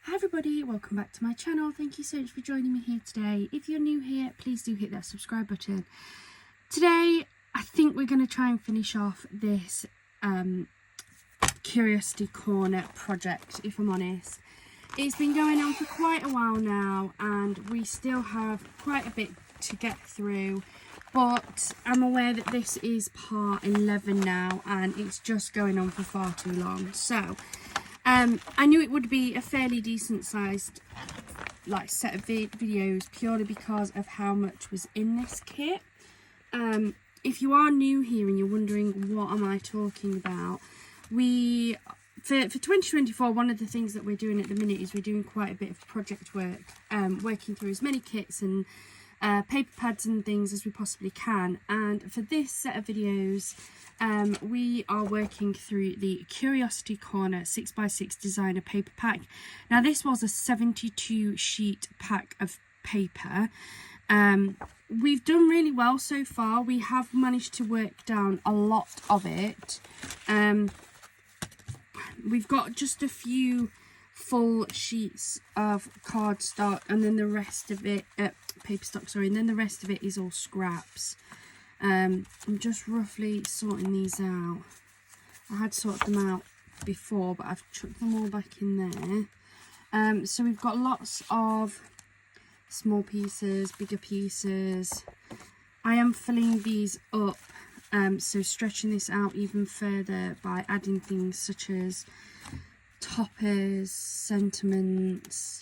Hi everybody, welcome back to my channel. Thank you so much for joining me here today. If you're new here, please do hit that subscribe button. Today, I think we're going to try and finish off this Curiosity Corner project, if I'm honest. It's been going on for quite a while now and we still have quite a bit to get through, but I'm aware that this is part 11 now and it's just going on for far too long. So I knew it would be a fairly decent sized set of videos purely because of how much was in this kit. If you are new here and you're wondering what am I talking about, for 2024, one of the things that we're doing at the minute is we're doing quite a bit of project work, working through as many kits and paper pads and things as we possibly can. And for this set of videos, we are working through the Curiosity Corner 6x6 designer paper pack. Now this was a 72 sheet pack of paper. We've done really well so far. We have managed to work down a lot of it. We've got just a few full sheets of cardstock and then the rest of it paper stock, sorry, and then the rest of it is all scraps. I'm just roughly sorting these out. I had sorted them out before, but I've chucked them all back in there. So we've got lots of small pieces, bigger pieces. I am filling these up, so stretching this out even further by adding things such as toppers, sentiments.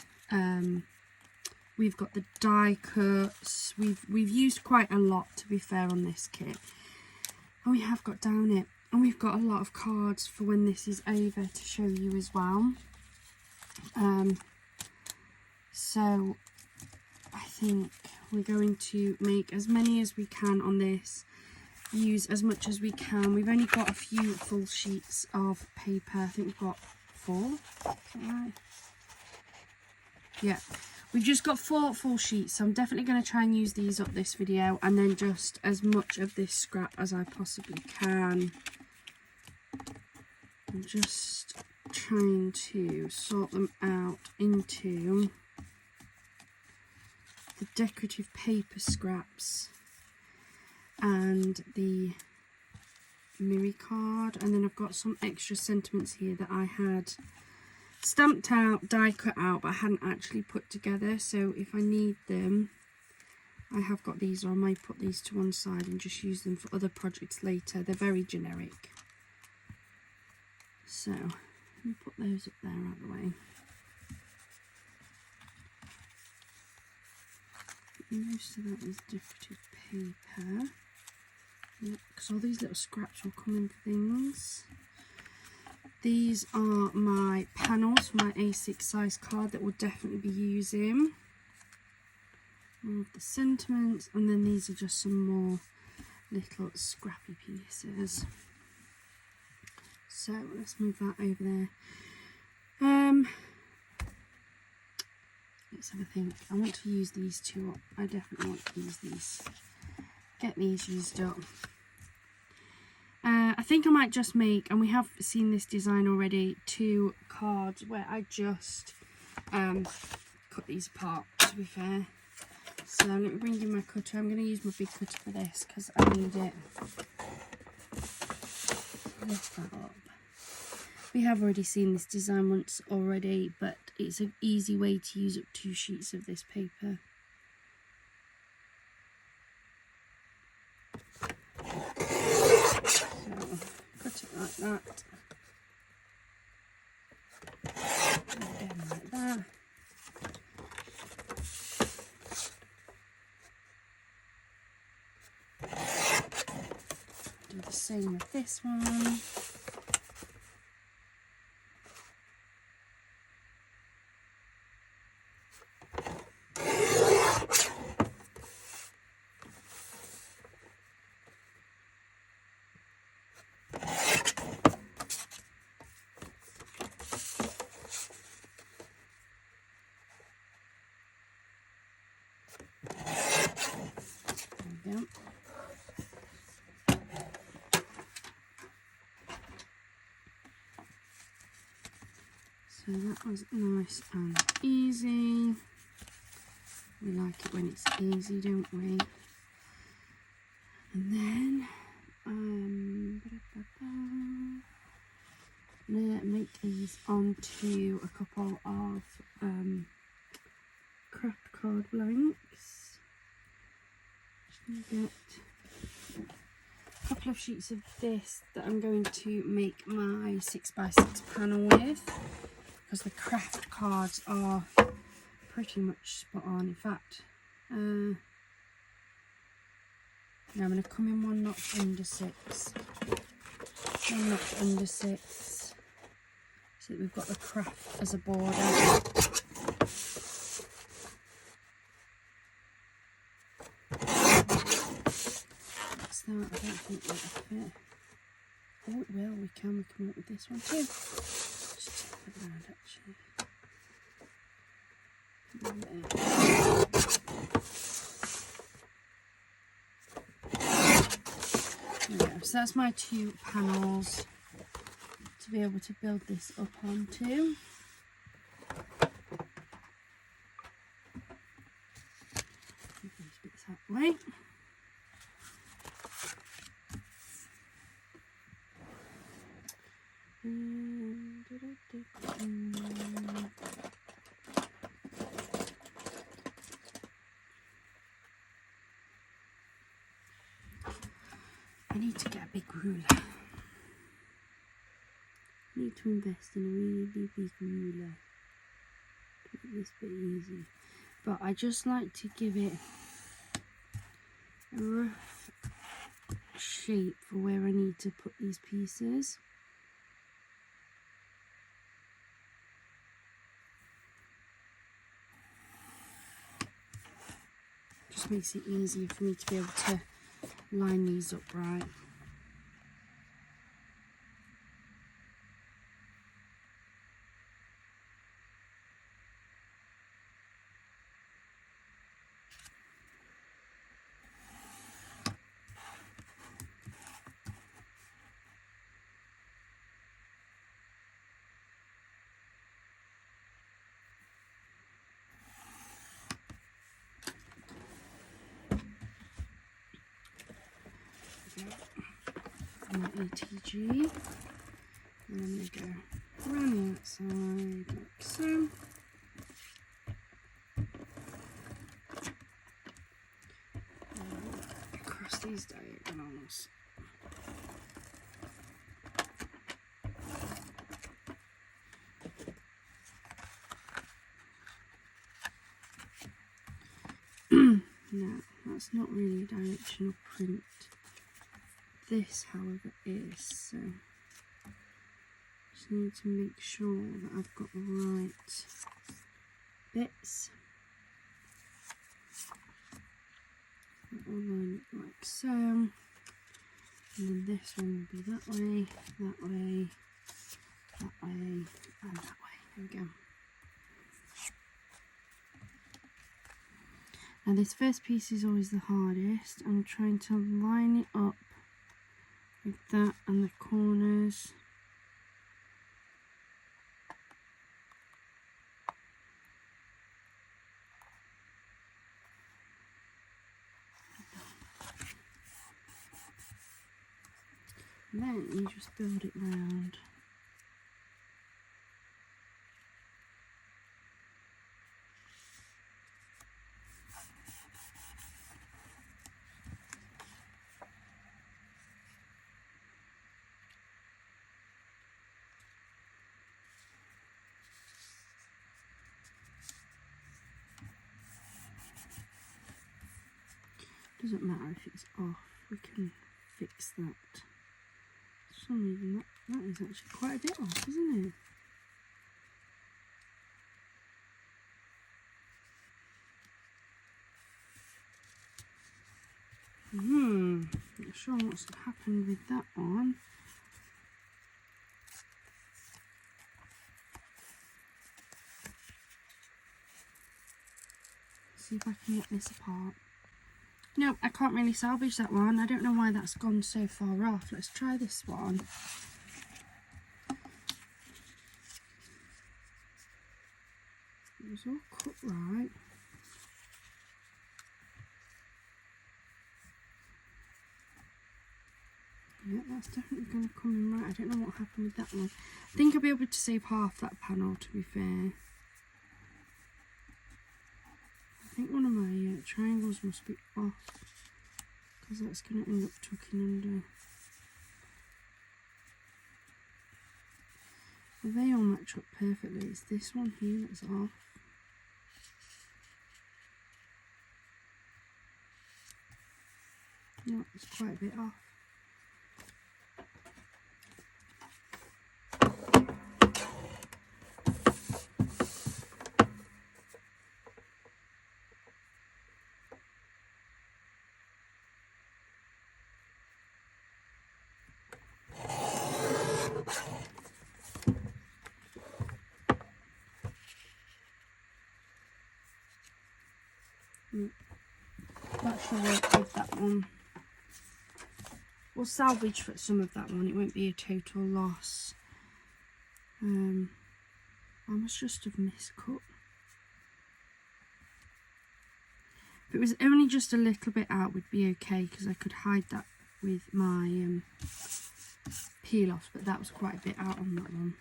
We've got the die cuts. We've used quite a lot, to be fair, on this kit, and we have got down it, and we've got a lot of cards for when this is over to show you as well. So I think we're going to make as many as we can on this, use as much as we can. We've only got a few full sheets of paper. I think we've got 4, is that right? Yeah, we've just got 4 full sheets, so I'm definitely going to try and use these up this video, and then just as much of this scrap as I possibly can. I'm just trying to sort them out into the decorative paper scraps and the Miri card, and then I've got some extra sentiments here that I had stamped out, die cut out, but I hadn't actually put together. So if I need them, I have got these, or I might put these to one side and just use them for other projects later. They're very generic, so let me put those up there out of the way. Most of that is decorative paper, because all these little scraps will come in things. These are my panels, my A6 size card that we'll definitely be using. All of the sentiments, and then these are just some more little scrappy pieces. So let's move that over there. Let's have a think. I want to use these 2 up. I definitely want to use these. Get these used up. I think I might just make, and we have seen this design already, 2 cards where I just cut these apart, to be fair. So let me bring in my cutter. I'm going to use my big cutter for this because I need it. Lift that up. We have already seen this design once already, but it's an easy way to use up 2 sheets of this paper. So, cut it like that. And again like that. Do the same with this one. There we go. So that was nice and easy. We like it when it's easy, don't we? And then I'm gonna make these onto a couple of craft card blanks. Just gonna get a couple of sheets of this that I'm going to make my 6x6 panel with, because the craft cards are pretty much spot on. In fact, now I'm going to come in 1 notch under 6, 1 notch under 6, so that we've got the craft as a border. That's that. I don't think that'll fit. Oh, it will. We can work with this one too. Just tip it around actually. Yeah, so that's my 2 panels to be able to build this up onto. Move these bits that way. I need to get a big ruler. I need to invest in a really big ruler to make this bit easy. But I just like to give it a rough shape for where I need to put these pieces. Just makes it easier for me to be able to line these up right. My ATG, and then they go around the outside like so. And across these diagonals. Now, that's not really a directional print. This, however, is, so just need to make sure that I've got the right bits. That will line it like so, and then this one will be that way, that way, that way, and that way. There we go. Now this first piece is always the hardest. I'm trying to line it up with that and the corners. And then you just build it round. Doesn't matter if it's off, we can fix that. For some reason that is actually quite a bit off, isn't it? Not sure what's happened with that one. See if I can get this apart. No, I can't really salvage that one. I don't know why that's gone so far off. Let's try this one. It was all cut right. Yeah, that's definitely going to come in right. I don't know what happened with that one. I think I'll be able to save half that panel, to be fair. I think one of my triangles must be off, because that's going to end up tucking under. Well, they all match up perfectly. It's this one here that's off. No, it's quite a bit off. That should work with that one. We'll salvage for some of that one. It won't be a total loss. I must just have miscut. If it was only just a little bit out, would be okay, because I could hide that with my peel offs, but that was quite a bit out on that one.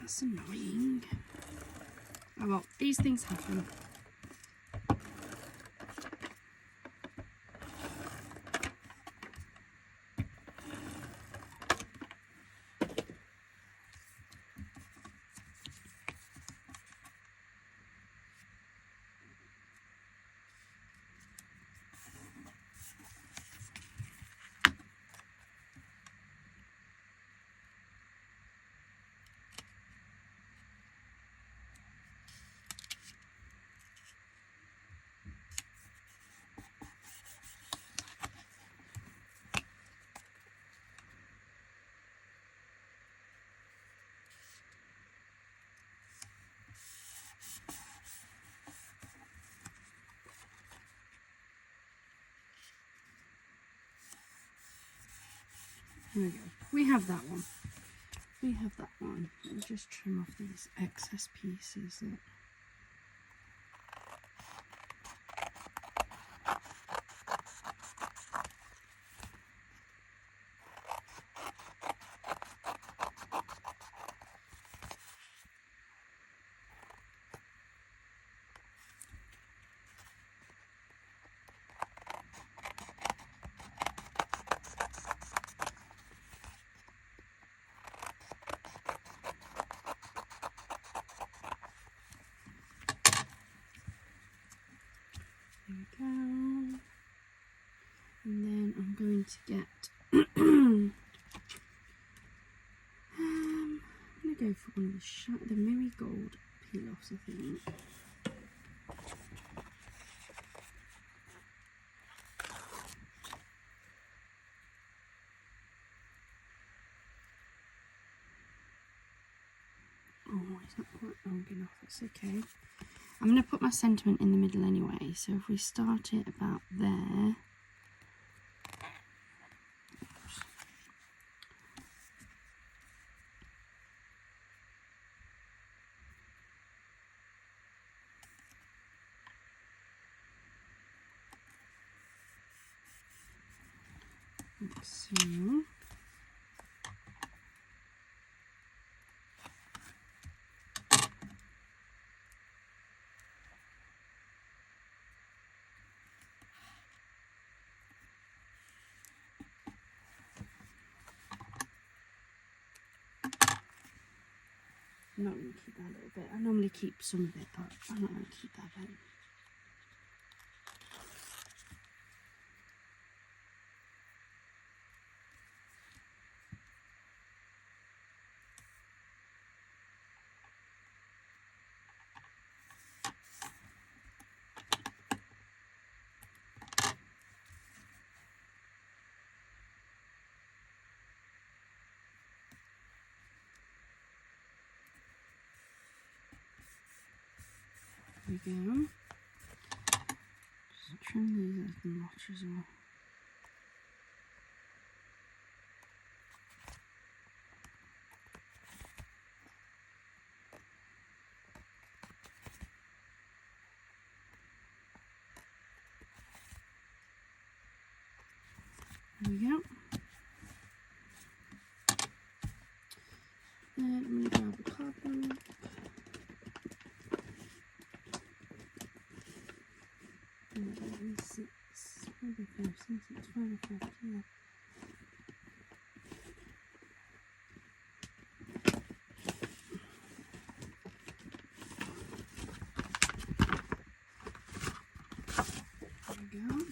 That's annoying. Oh well, these things happen. There we go. We have that one. We have that one. Let me just trim off these excess pieces. There we go. And then I'm going to get I'm going to go for one of the Marigold peel-offs, I think. Oh, it's not quite long enough, it's okay. I'm going to put my sentiment in the middle anyway, so if we start it about there. So I'm not going to keep that a little bit. I normally keep some of it, but I'm not going to keep that bit. There we go. Just trim these little notches off. we go. And I'm going to grab a card blank. Maybe 5, 6, 5, 5, yeah. There we go.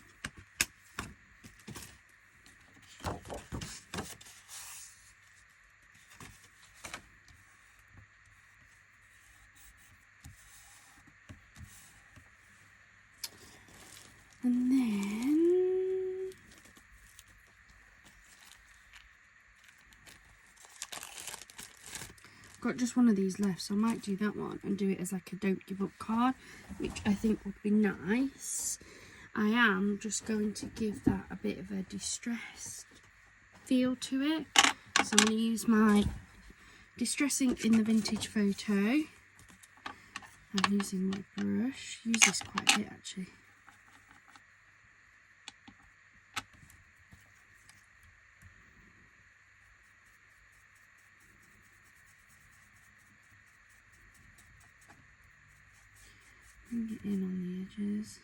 And then got just one of these left, so I might do that one and do it as like a don't give up card, which I think would be nice. I am just going to give that a bit of a distressed feel to it. So I'm going to use my Distressing in the Vintage Photo. I'm using my brush. Use this quite a bit actually. Bring it in on the edges.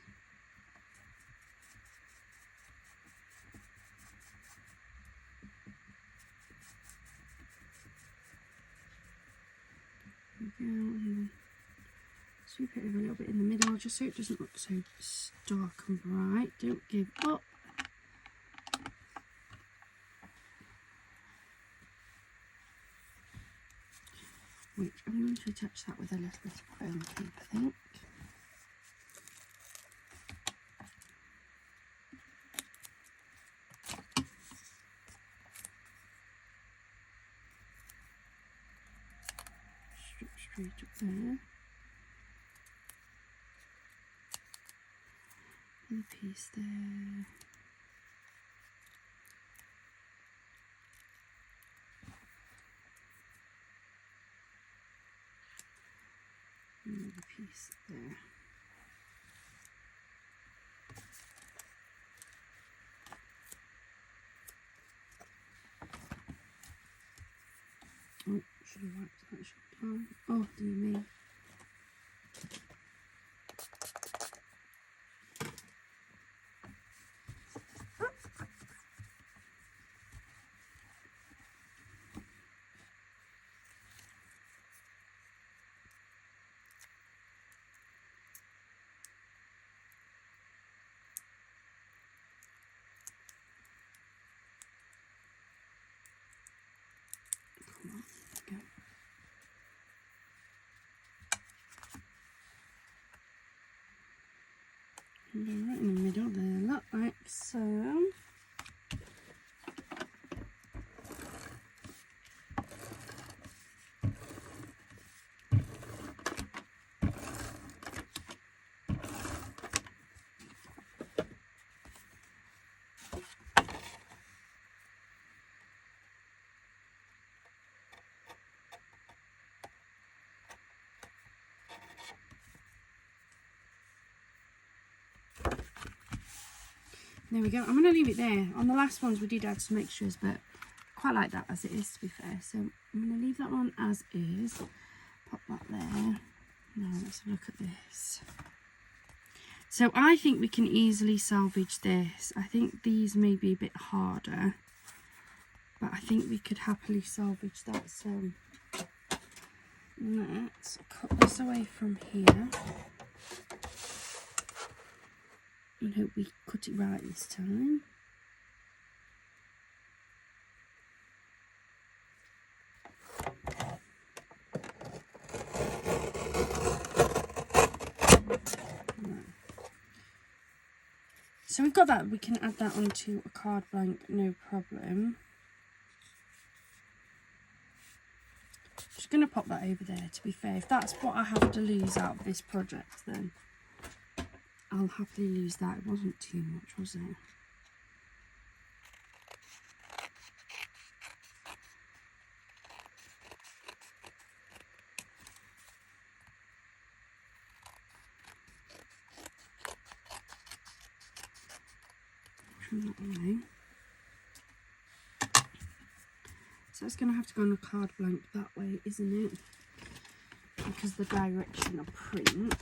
There we go, and then sweep it over a little bit in the middle just so it doesn't look so stark and bright. Don't give up. Which I'm going to attach that with a little bit of foam tape, I think. Straight up there. Another piece there. Another piece there. Oh, should have wiped that, shouldn't I? Oh, dear me. Go. And go right in the middle there, look, like so. There we go. I'm going to leave it there. On the last ones we did add some extras, but I quite like that as it is, to be fair. So I'm going to leave that one as is. Pop that there. Now let's have a look at this. So I think we can easily salvage this. I think these may be a bit harder, but I think we could happily salvage that. So let's cut this away from here. And hope we cut it right this time. Right. So we've got that, we can add that onto a card blank, no problem. Just going to pop that over there, to be fair. If that's what I have to lose out of this project, then I'll happily lose that. It wasn't too much, was it? Trim that away. that's going to have to go on a card blank that way, isn't it? Because the direction of print.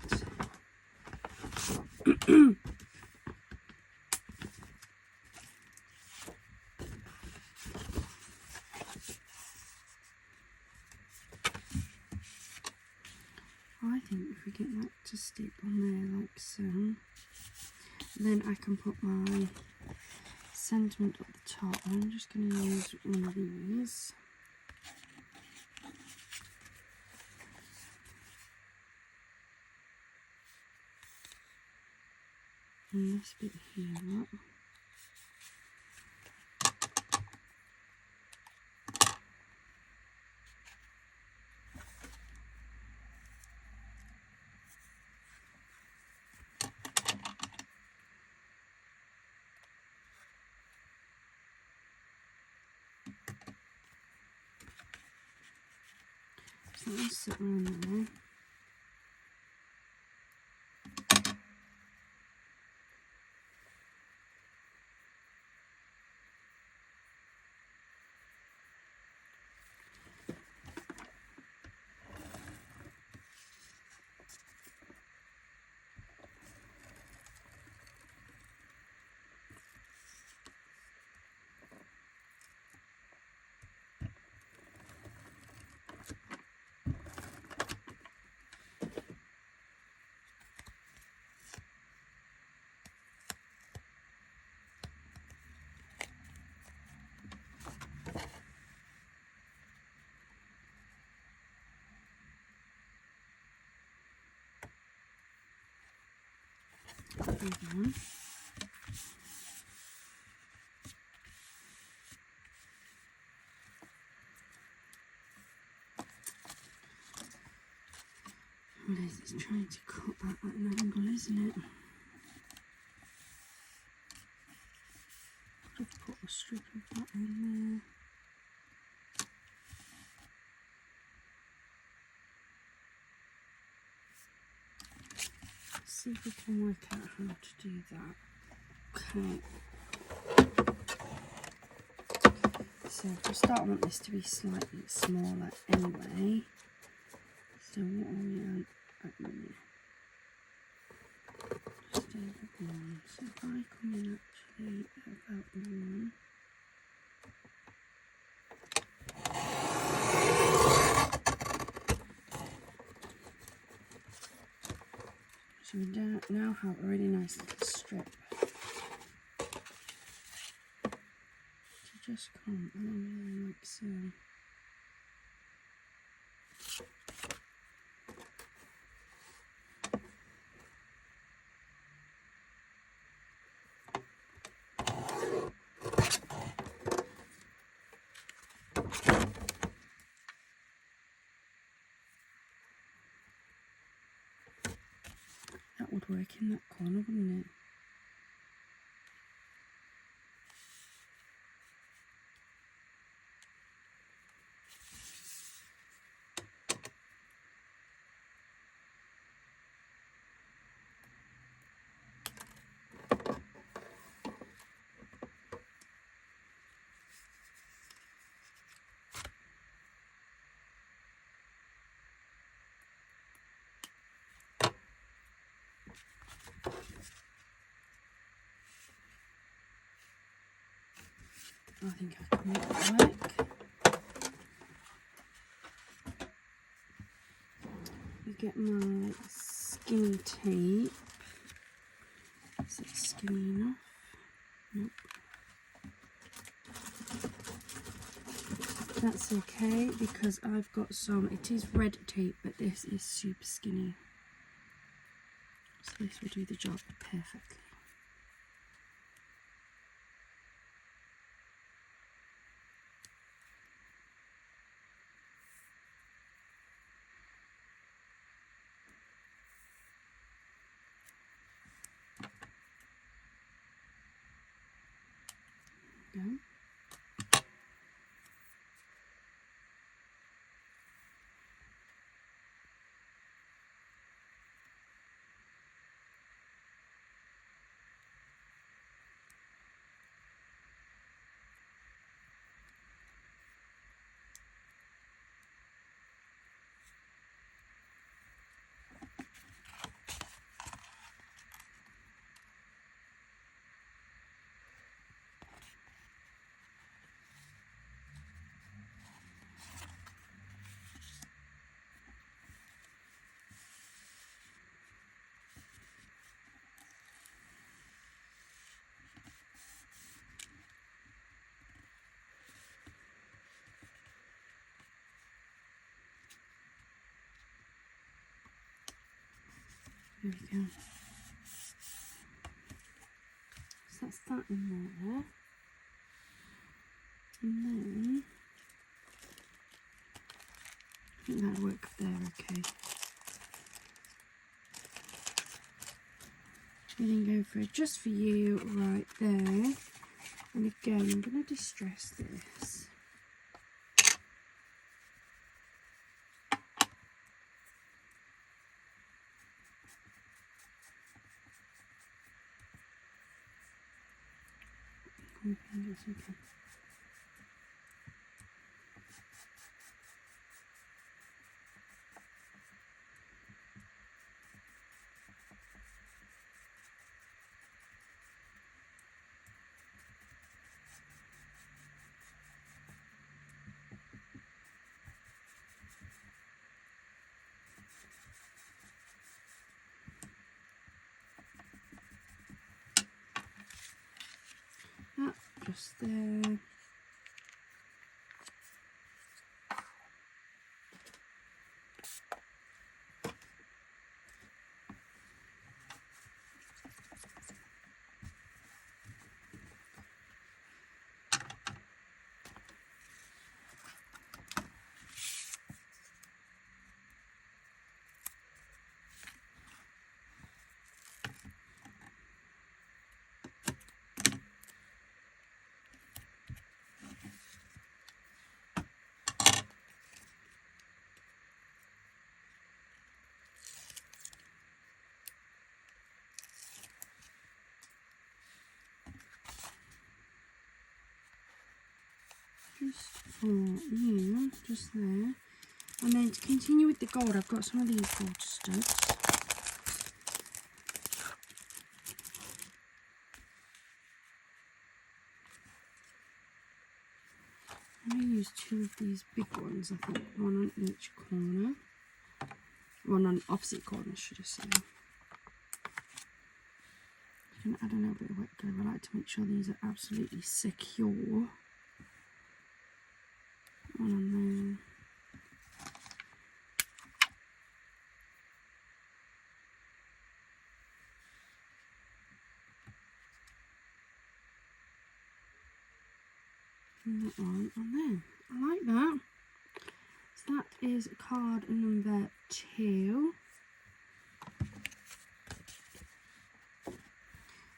I think if we get that to stick on there like so, then I can put my sentiment at the top. I'm just going to use one of these. And this bit here up. So that'll sit around there. One. Liz is trying to cut that at an angle, isn't it? Could have put a strip of that in there. Let's see if we can work out how to do that. Okay. So for a start, I want this to be slightly smaller anyway. So what are we at the minute? Just over 1. So if I come in actually about 1. So we now have a really nice little strip to just come along there like so. That would work in that corner, wouldn't it? I think I can make that work. I get my skinny tape. Is it skinny enough? Nope. That's okay because I've got some, it is red tape, but this is super skinny. So this will do the job perfectly. Go. There we go. So that's that in there. And then I think that'll work there okay. And then go for Just For You right there. And again, I'm going to distress this. Okay. That just there. Just for you, just there. And then to continue with the gold, I've got some of these gold studs. I'm going to use two of these big ones, I think, one on each corner. One on opposite corners, should I say. You can add a little bit of wet glue. I like to make sure these are absolutely secure. One on there. And that one on there. I like that. So that is card number 2.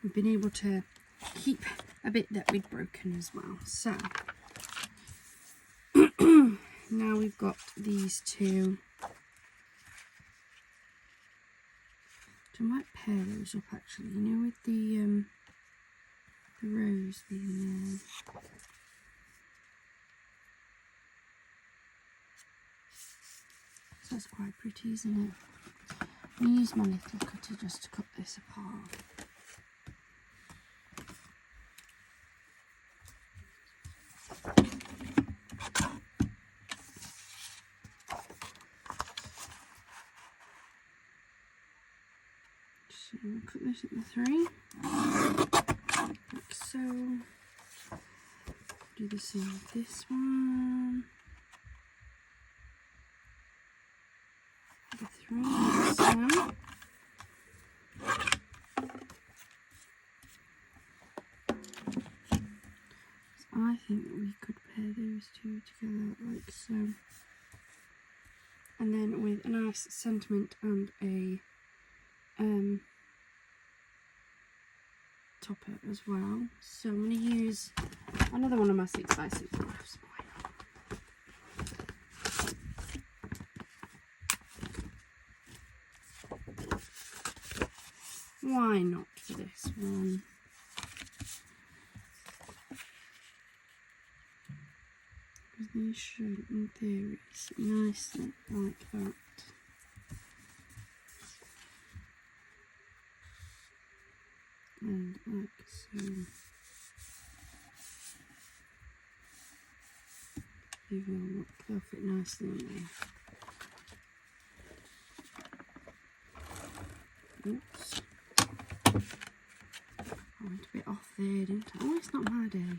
We've been able to keep a bit that we'd broken as well. So now we've got these two. I might pair those up actually, you know, with the rose being there. So that's quite pretty, isn't it? I'm going to use my little cutter just to cut this apart. So we'll cut this at the 3, like so. Do the same with this one. The 3, like so. I think that we could pair those two together like so. And then with a nice sentiment and a topper as well. So I'm going to use another one of my 6x6 graphs. Why not for this one? Because they should, in theory, sit nicely like that. And like so. They will look, they'll fit nicely in there. Oops. I went a bit off there, didn't I? Oh, it's not my day.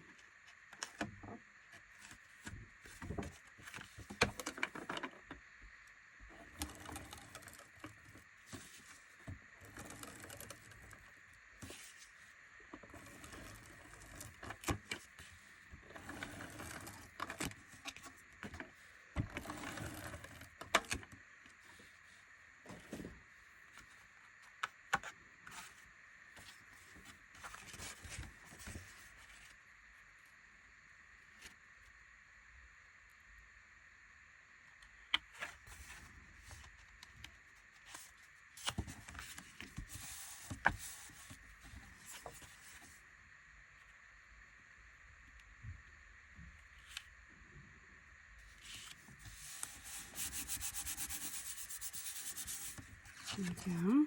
There we go.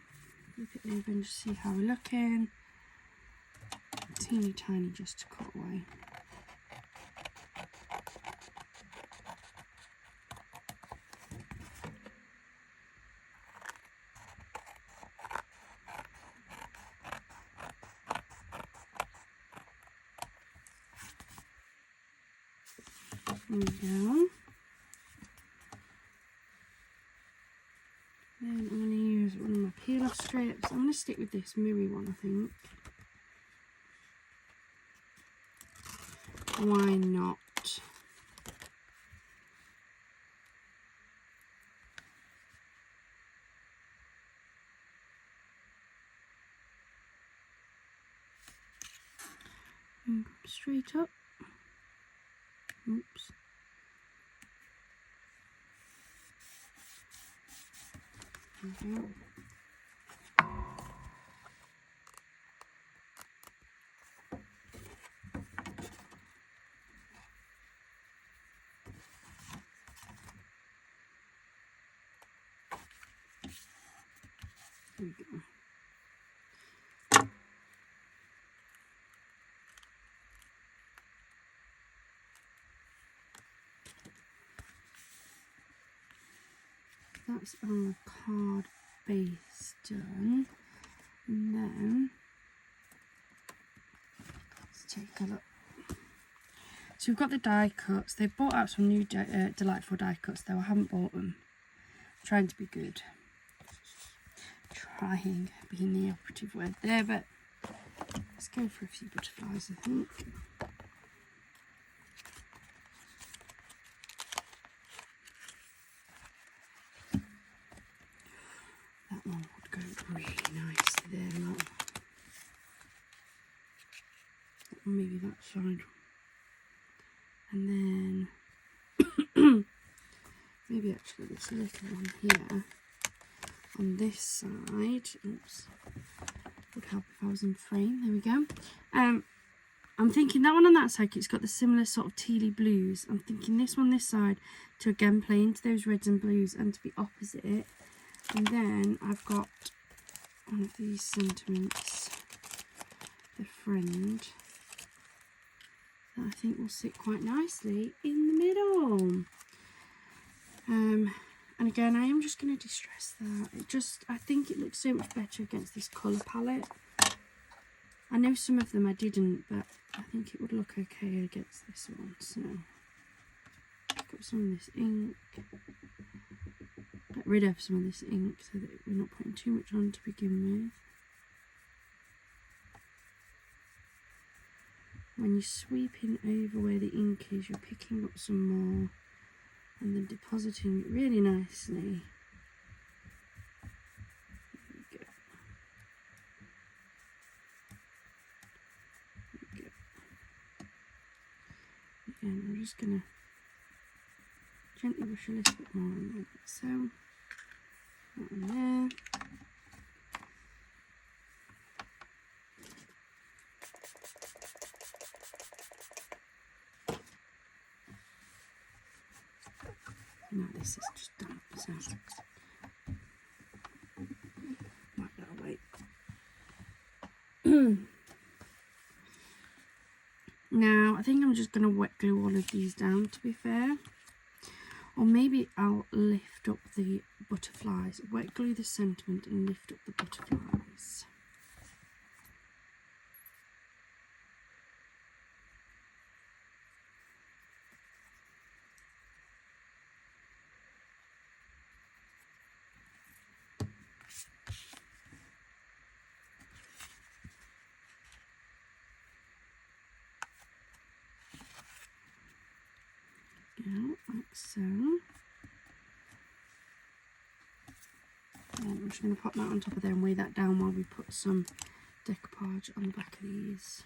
Look it over and just see how we're looking. Teeny tiny just to cut away. There we go. Then I'm going to use one of my peel off strips. I'm going to stick with this mirror one, I think. Why not? And go straight up. Oops. There we go. There we go. That's our card base done. And then let's take a look. So we've got the die cuts. They've brought out some new delightful die cuts though. I haven't bought them. I'm trying to be good. Trying being the operative word there, but let's go for a few butterflies, I think. That one would go really nicely there, look. Maybe that side. And then maybe actually this little one here on this side. Oops. Would help if I was in frame. There we go. I'm thinking that one on that side, it's got the similar sort of tealy blues. I'm thinking this one this side to again play into those reds and blues and to be opposite it. And then I've got one of these sentiments, the friend, that I think will sit quite nicely in the middle. And again, I am just going to distress that. I think it looks so much better against this colour palette. I know some of them I didn't, but I think it would look okay against this one. So, pick up some of this ink. Get rid of some of this ink so that we're not putting too much on to begin with. When you're sweeping over where the ink is, you're picking up some more and then depositing it really nicely. Again, I'm just going to gently brush a little bit more on there, like so. That one there. Now this is just damp, so wipe that away. Now I think I'm just going to wet glue all of these down, to be fair. Or maybe I'll lift up the butterflies, wet glue the sentiment and lift up the butterflies. Like so. And I'm just going to pop that on top of there and weigh that down while we put some decoupage on the back of these.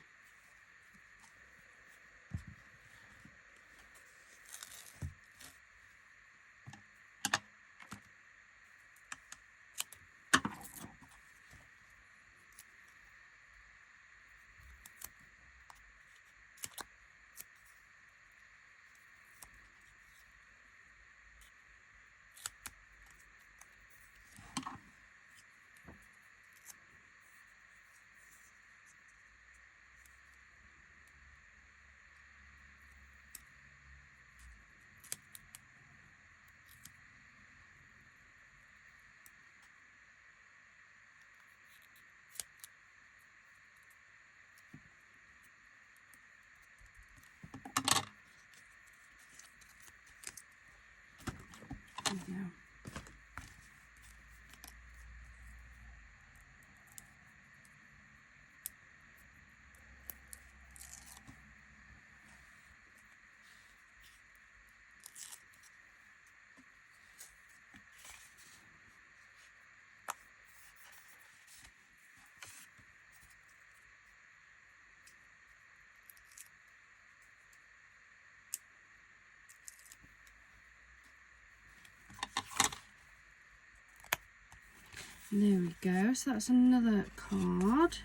There we go. So that's another card.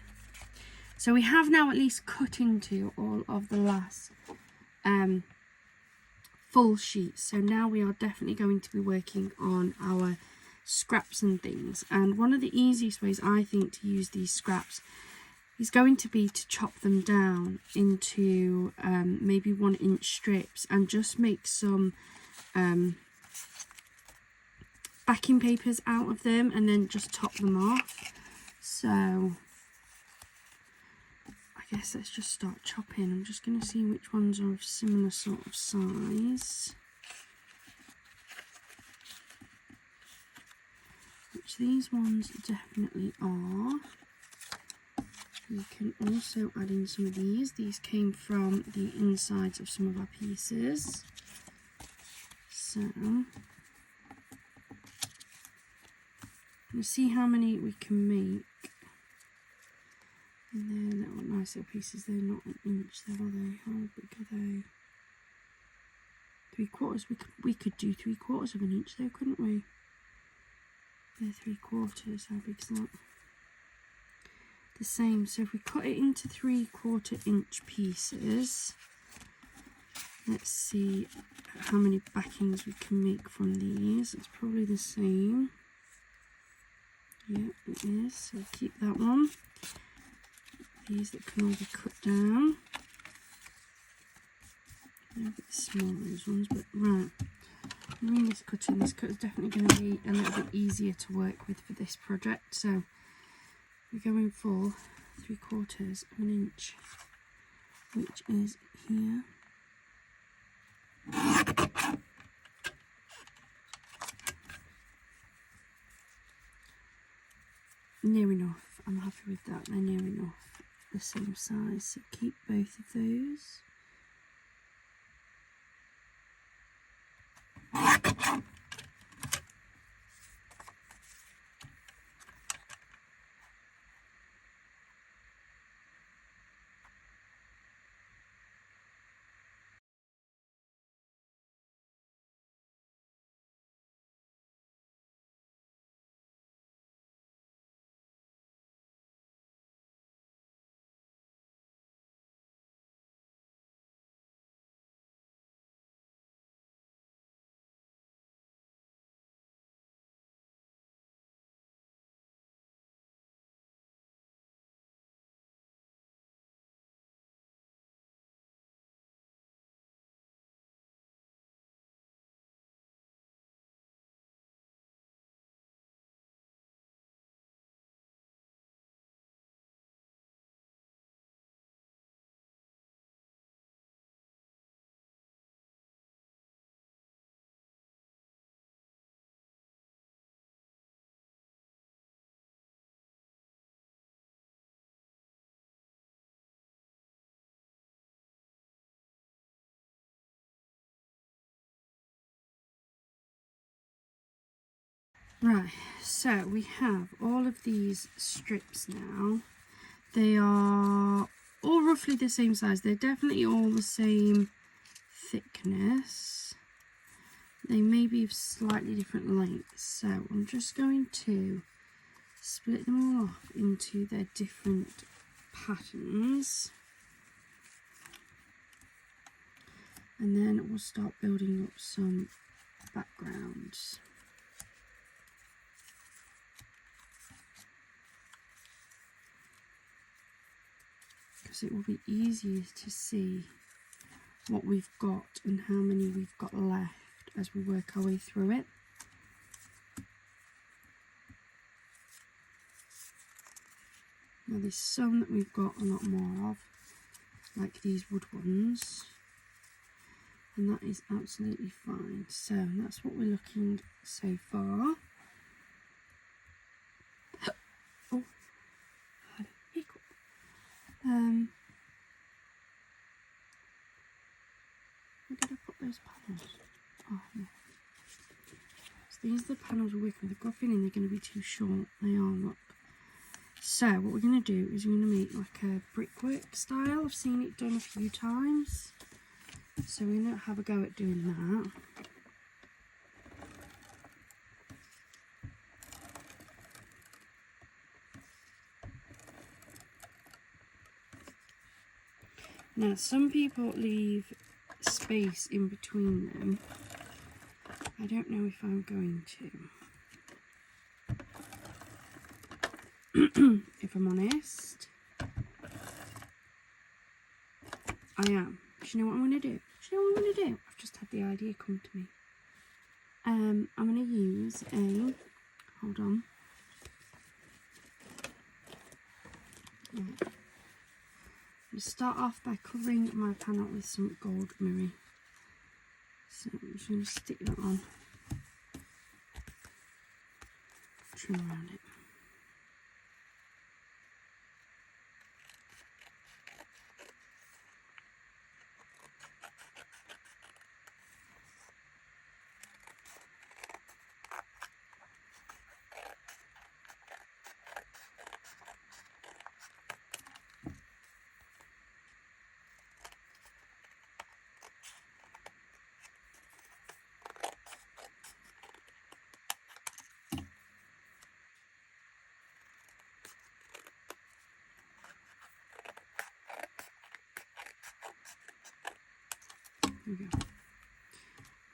So we have now at least cut into all of the last full sheets. So now we are definitely going to be working on our scraps and things. And one of the easiest ways I think to use these scraps is going to be to chop them down into maybe 1-inch strips and just make some backing papers out of them and then just top them off. So I guess let's just start chopping. I'm just going to see which ones are of similar sort of size. Which these ones definitely are. We can also add in some of these. These came from the insides of some of our pieces. So we'll see how many we can make. And then that nice little pieces. They're not 1 inch though, are they? How big are they? 3/4. We could do 3/4 of an inch though, couldn't we? They're 3/4. How big is that? The same. So if we cut it into 3/4 inch pieces, let's see how many backings we can make from these. It's probably the same. Yeah, it is. So keep that one. These that can all be cut down. They're a bit small, those ones, but right. I mean, this cut is definitely going to be a little bit easier to work with for this project. So we're going for 3/4 of an inch, which is here. Near enough. I'm happy with that. They're near enough the same size. So keep both of those. Right, so we have all of these strips now. They are all roughly the same size. They're definitely all the same thickness. They may be of slightly different lengths. So I'm just going to split them all off into their different patterns. And then we'll start building up some backgrounds. Because it will be easier to see what we've got and how many we've got left as we work our way through it. Now there's some that we've got a lot more of, like these wood ones, and that is absolutely fine. So that's what we're looking so far. Oh, I had a hiccup. Where did I put those panels? Oh, no. So these are the panels we're working with. I've got a feeling they're going to be too short. They are, look. So what we're going to do is we're going to make like a brickwork style. I've seen it done a few times. So we're going to have a go at doing that. Now, some people leave space in between them. I don't know if I'm going to. If I'm honest, I am. Do you know what I'm going to do? I've just had the idea come to me. I'm going to use a, hold on. Right. I'm going to start off by covering my panel with some gold mirror. So I'm just going to stick that on. Trim around it. There we go.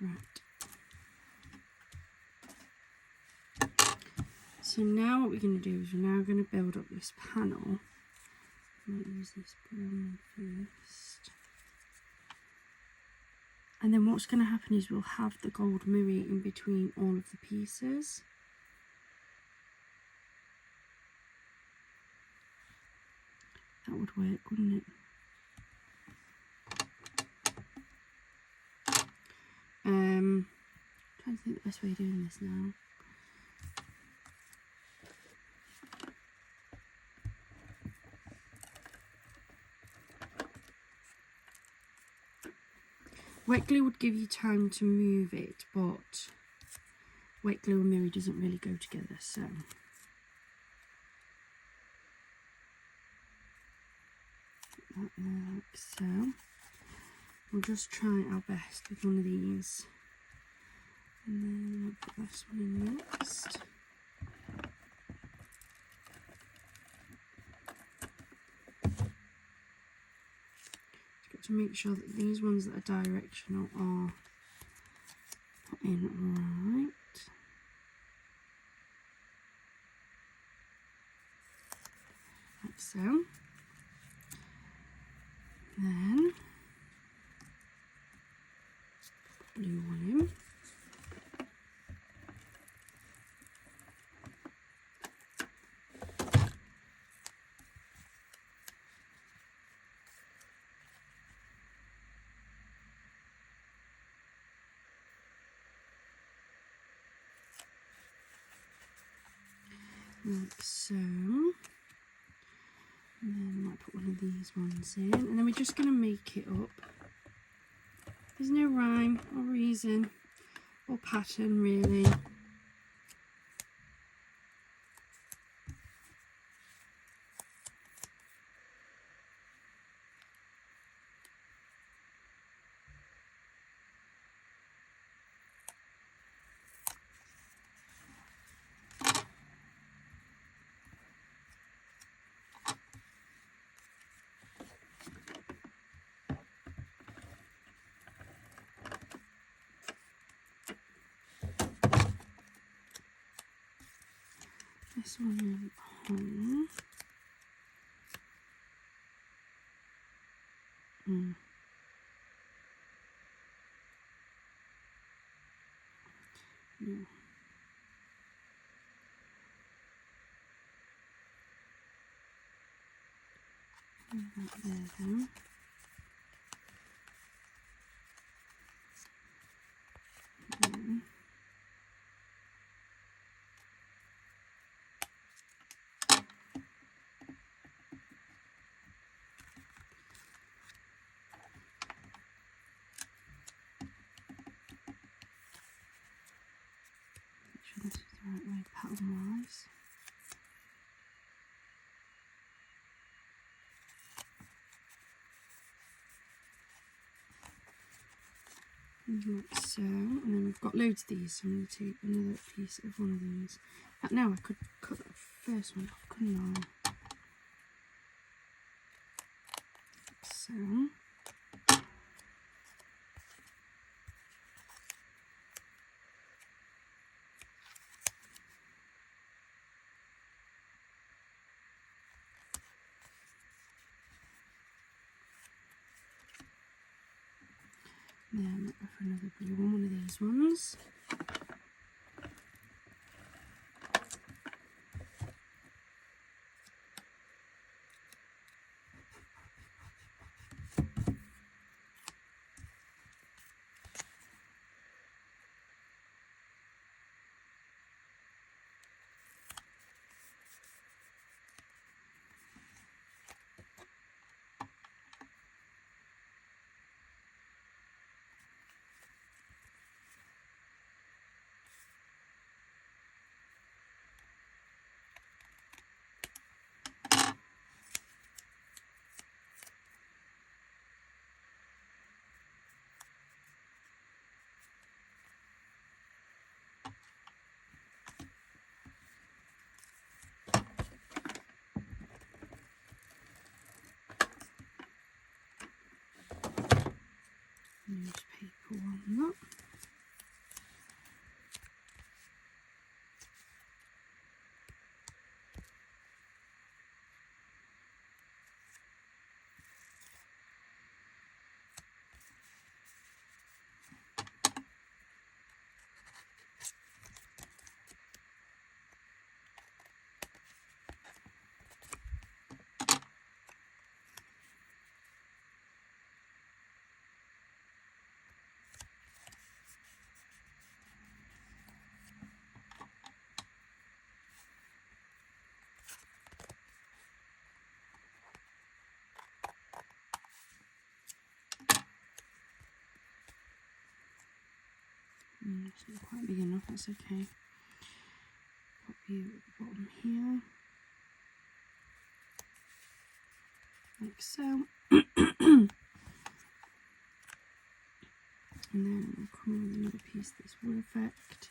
Right. So now what we're going to do is we're now going to build up this panel. I might use this brown first. And then what's going to happen is we'll have the gold mirror in between all of the pieces. That would work, wouldn't it? I'm trying to think the best way of doing this now. Wet glue would give you time to move it, but wet glue and mirror doesn't really go together, so. That there, like so. We'll just try our best with one of these. And then I'll put this one in next. Just got to make sure that these ones that are directional are put in right. Like so. Then blue one in. Like so. And then I might put one of these ones in, and then we're just going to make it up. There's no rhyme or reason or pattern really. This one in home. No. That there then. Make sure this is the right way pattern wise. Like so, and then we've got loads of these, so I'm going to take another piece of one of these. Now I could cut that first one off, couldn't I? so. Then for another blue one of these ones. Newspaper on that. It's not quite big enough, that's okay. Pop you at the bottom here, like so. And then we'll come on with another piece of this wool effect.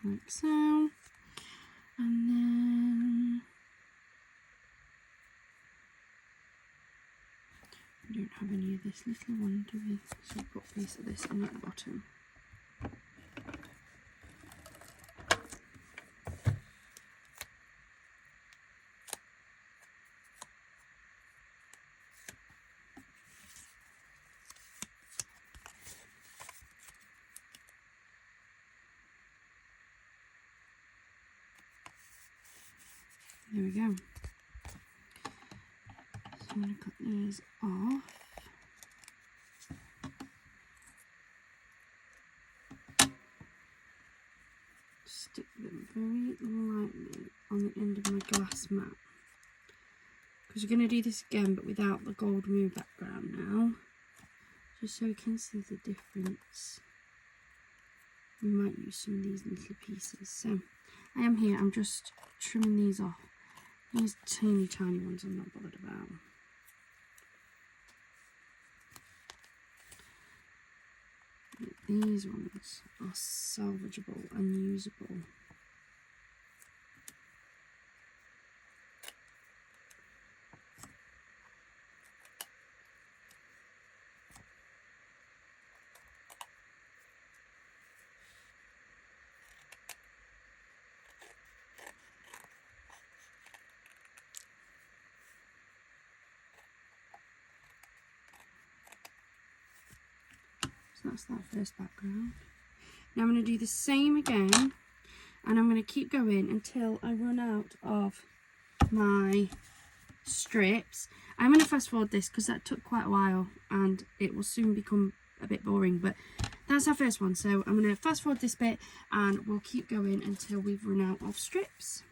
Like so. And then we don't have any of this little one, do we? So I'll put a piece of this on at the bottom. There we go. So I'm going to cut these off. Stick them very lightly on the end of my glass mat. Because we're going to do this again, but without the gold moon background now. Just so you can see the difference. We might use some of these little pieces. So I am here, I'm just trimming these off. These teeny tiny ones I'm not bothered about. These ones are salvageable and usable. So that's that first background. Now I'm going to do the same again, and I'm going to keep going until I run out of my strips. I'm going to fast forward this because that took quite a while and it will soon become a bit boring, but that's our first one. So I'm going to fast forward this bit and we'll keep going until we've run out of strips.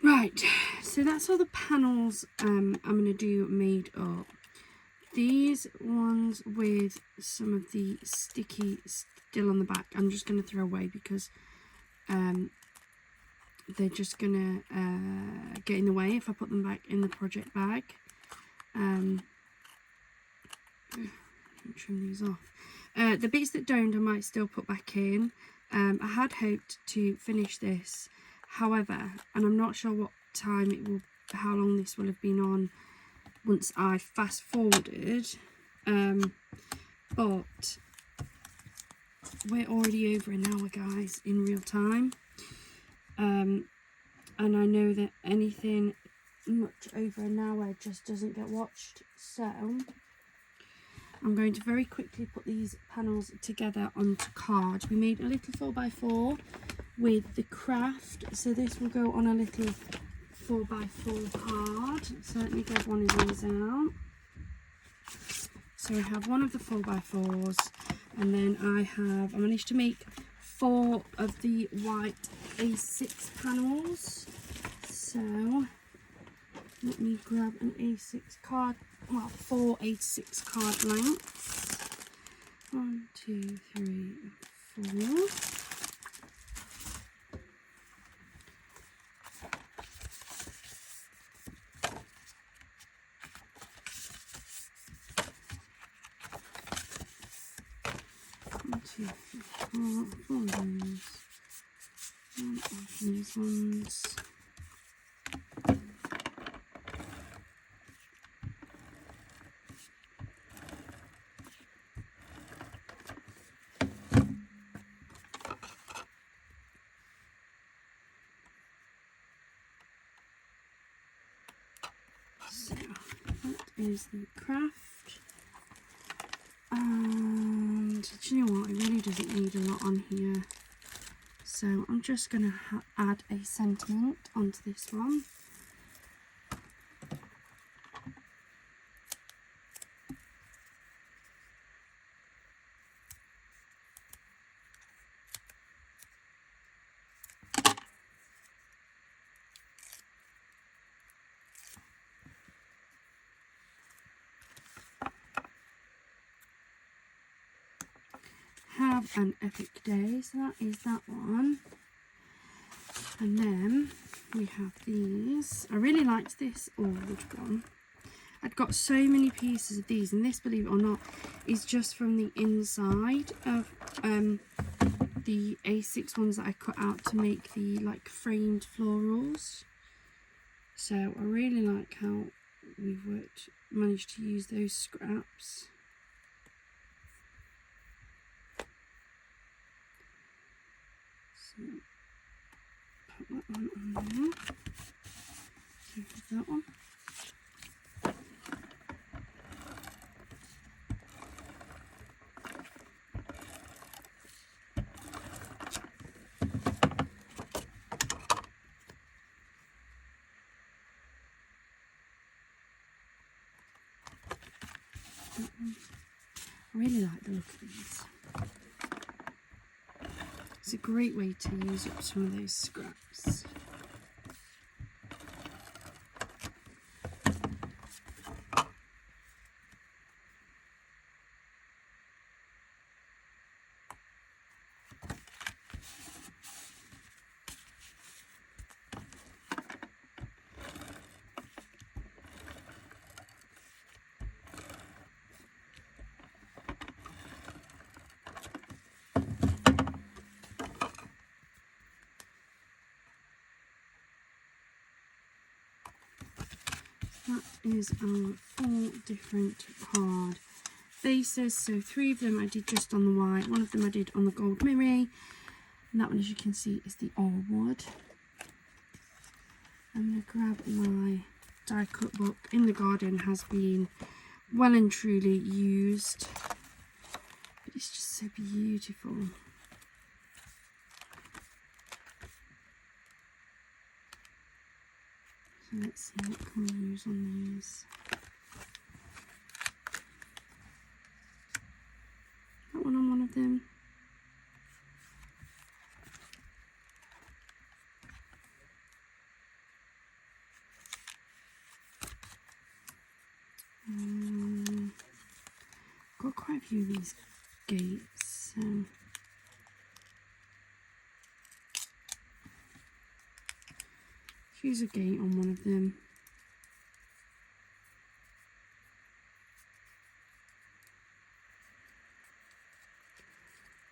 Right, so that's all the panels I'm going to do made up. These ones with some of the sticky still on the back, I'm just going to throw away because they're just going to get in the way if I put them back in the project bag. Trim these off. The bits that don't I might still put back in. I had hoped to finish this, however, and I'm not sure what time it will, how long this will have been on once I fast forwarded, but we're already over an hour, guys, in real time, and I know that anything much over an hour just doesn't get watched, so I'm going to very quickly put these panels together onto card. We made a little 4x4 with the craft, so this will go on a little 4x4 card. So let me get one of these out. So I have one of the 4x4s, and then I managed to make 4 of the white A6 panels. So let me grab an A6 card, well, 4 A6 card lengths. 1, 2, 3, 4. Four of those. One of these ones. So that is the craft, and do you know what, it really doesn't need a lot on here, so I'm just going to add a sentiment onto this one. Have an epic day, so that is that one. And then we have these. I really liked this old one. I'd got so many pieces of these, and this, believe it or not, is just from the inside of the A6 ones that I cut out to make the like framed florals. So I really like how we've managed to use those scraps. So put that one on there. So that one. I really like the look of these. It's a great way to use up some of those scraps. That is our 4 different card bases. So 3 of them I did just on the white, 1 of them I did on the gold mirror, and that one, as you can see, is the all wood. I'm going to grab my die cut book. In the Garden has been well and truly used, but it's just so beautiful. So let's see, what can we use on these? That one on one of them. quite a few of these gates, so use a gate on one of them.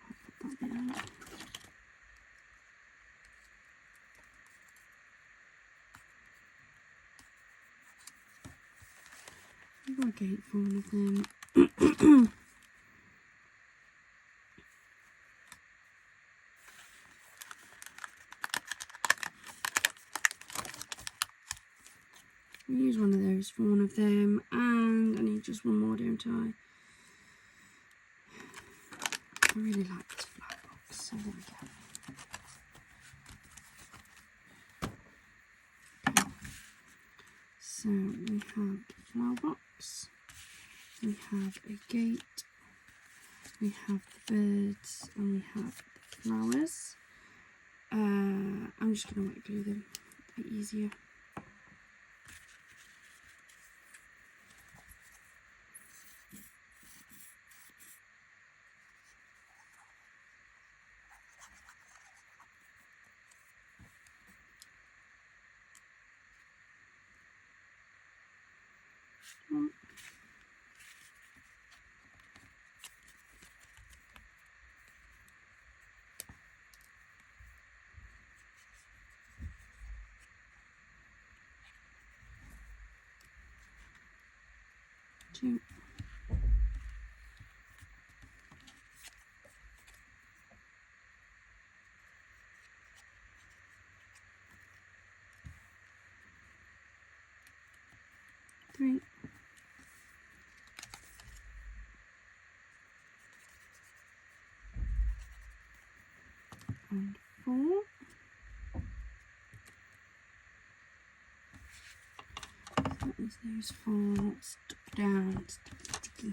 I'll put that bit out. I've got a gate for one of them. I'll use one of those for one of them, and I need just one more, don't I? I really like this flower box, so there we go. Okay. So we have the flower box, we have a gate, we have the birds, and we have the flowers. I'm just going to wet glue them a bit easier. Two. 3. And 4. That is those 4 stuck down, sticky.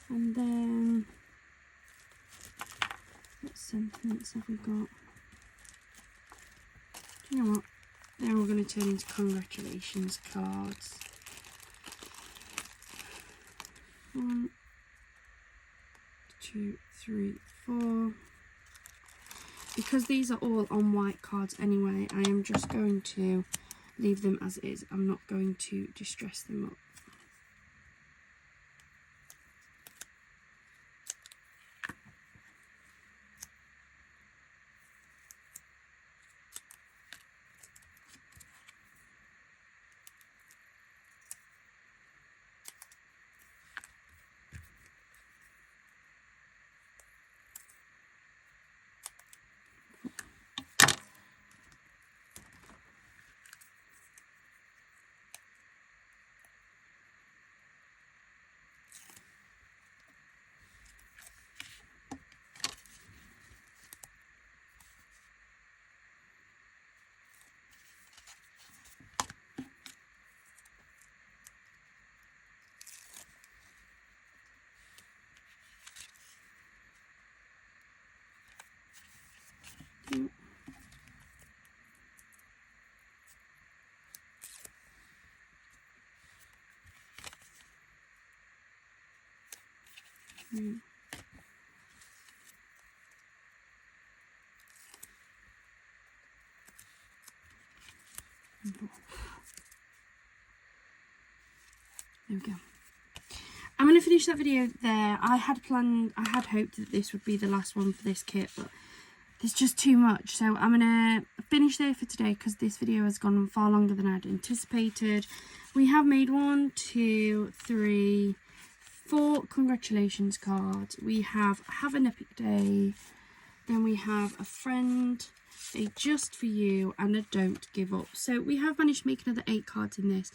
And then what sentiments have we got? Do you know what? They're all going to turn into congratulations cards. 1, 2, 3, 4. Because these are all on white cards anyway, I am just going to leave them as is. I'm not going to distress them up. There we go. I'm going to finish that video there. I had hoped that this would be the last one for this kit, but there's just too much. So I'm going to finish there for today because this video has gone on far longer than I'd anticipated. We have made 1, 2, 3, 4 congratulations cards. We have an epic day. Then we have a friend, a just for you, and a don't give up. So we have managed to make another 8 cards in this.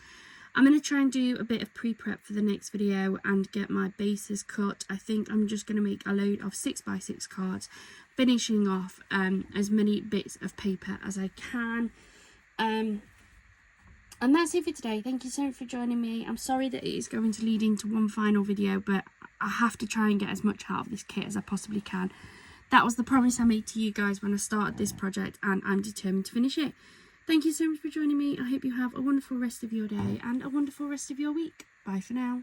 I'm going to try and do a bit of pre-prep for the next video and get my bases cut. I think I'm just going to make a load of 6x6 cards, finishing off as many bits of paper as I can. And that's it for today. Thank you so much for joining me. I'm sorry that it is going to lead into one final video, but I have to try and get as much out of this kit as I possibly can. That was the promise I made to you guys when I started this project, and I'm determined to finish it. Thank you so much for joining me. I hope you have a wonderful rest of your day and a wonderful rest of your week. Bye for now.